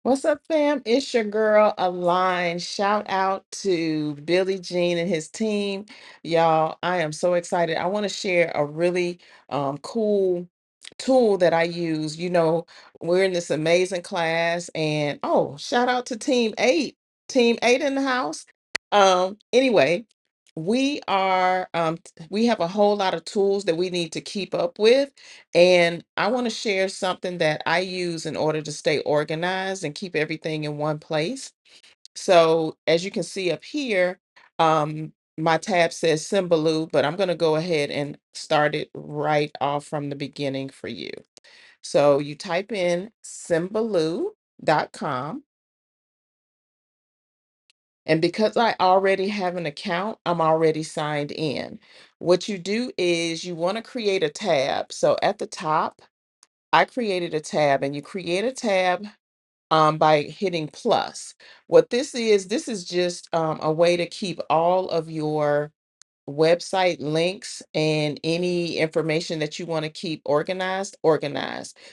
What's up, fam? It's your girl, Align. Shout out to Billy Jean and his team. Y'all, I am so excited. I want to share a really cool tool that I use. We're in this amazing class, and oh, shout out to Team 8. Team 8 in the house. Anyway, we have a whole lot of tools that we need to keep up with. And I want to share something that I use in order to stay organized and keep everything in one place. So as you can see up here, my tab says Symbaloo, but I'm going to go ahead and start it right off from the beginning for you. So you type in Symbaloo.com. And because I already have an account, I'm already signed in. What you do is you want to create a tab. So at the top, I created a tab, and you create a tab by hitting plus. What this is just a way to keep all of your website links and any information that you want to keep organized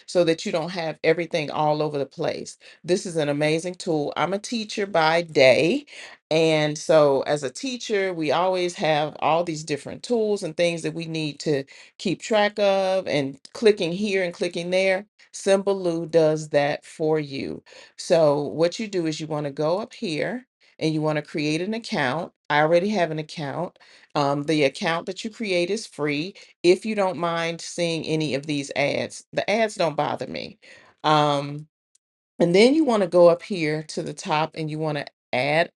so that you don't have everything all over the place. This is an amazing tool. I'm a teacher by day, and so as a teacher we always have all these different tools and things that we need to keep track of, and clicking here and clicking there. Symbaloo does that for you. So what you do is you want to go up here and you want to create an account. I already have an account. The account that you create is free. If you don't mind seeing any of these ads, the ads don't bother me. Um, and then you want to go up here to the top and you want to add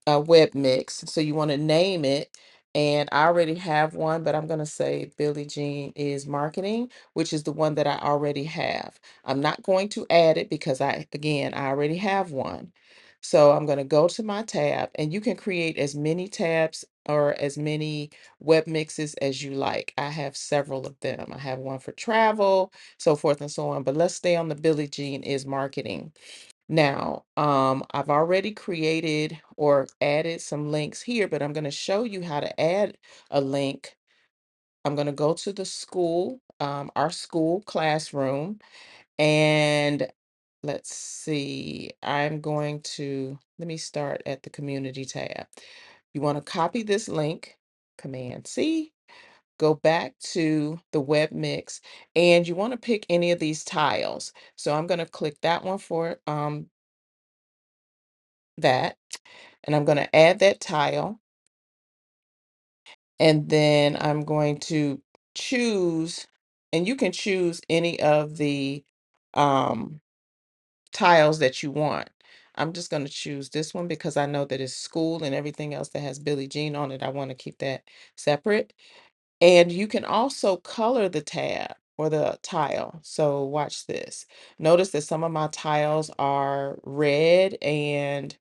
a web mix. So you want to name it. And I already have one, but I'm going to say Billie Jean is marketing, which is the one that I already have. I'm not going to add it because I already have one. So I'm going to go to my tab, and you can create as many tabs or as many web mixes as you like. I have several of them. I have one for travel, so forth and so on. But let's stay on the Billie Jean is marketing. Now, I've already created or added some links here, but I'm going to show you how to add a link. I'm going to go to the school, our school classroom, and let's see, let me start at the community tab. You want to copy this link, Command C, go back to the web mix, and you want to pick any of these tiles. So I'm going to click that one for that, and I'm going to add that tile, and then I'm going to choose, and you can choose any of the um, tiles that you want. I'm just going to choose this one because I know that it's school, and everything else that has Billie Jean on it, I want to keep that separate. And you can also color the tab or the tile. So watch this. Notice that some of my tiles are red, and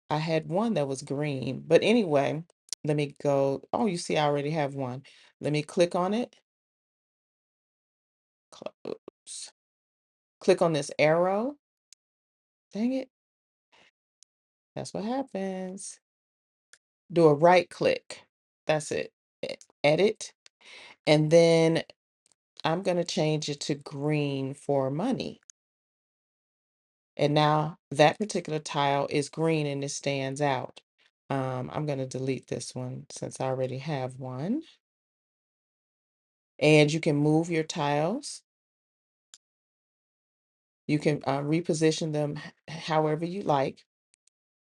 I had one that was green. But anyway, let me go. Oh, you see, I already have one. Let me click on it. Close. Click on this arrow. Dang it. That's what happens. Do a right click. That's it. Edit. And then I'm going to change it to green for money. And now that particular tile is green and it stands out. I'm going to delete this one since I already have one. And you can move your tiles. You can reposition them however you like.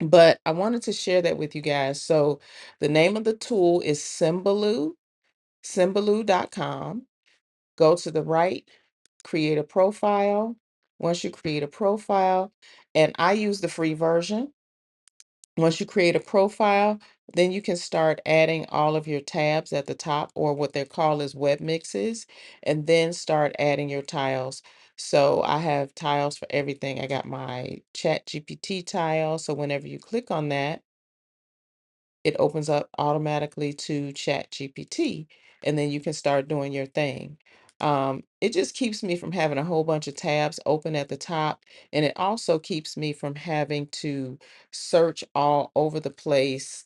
But I wanted to share that with you guys. So the name of the tool is Symbaloo, Symbaloo.com. Go to the right, create a profile. Once you create a profile, and I use the free version. Once you create a profile, then you can start adding all of your tabs at the top, or what they're called is web mixes, and then start adding your tiles. So I have tiles for everything. I got my Chat GPT tile. So whenever you click on that, it opens up automatically to Chat GPT, and then you can start doing your thing. It just keeps me from having a whole bunch of tabs open at the top, and it also keeps me from having to search all over the place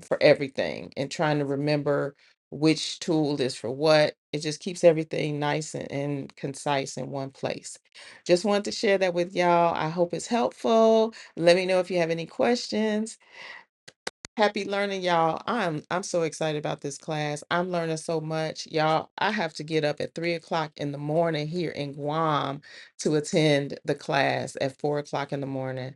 for everything and trying to remember which tool is for what. It just keeps everything nice and concise in one place. Just wanted to share that with y'all. I hope it's helpful. Let me know if you have any questions. Happy learning, y'all. I'm so excited about this class. I'm learning so much. Y'all, I have to get up at 3 o'clock in the morning here in Guam to attend the class at 4 o'clock in the morning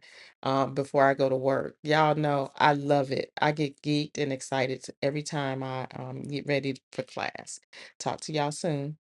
before I go to work. Y'all know I love it. I get geeked and excited every time I get ready for class. Talk to y'all soon.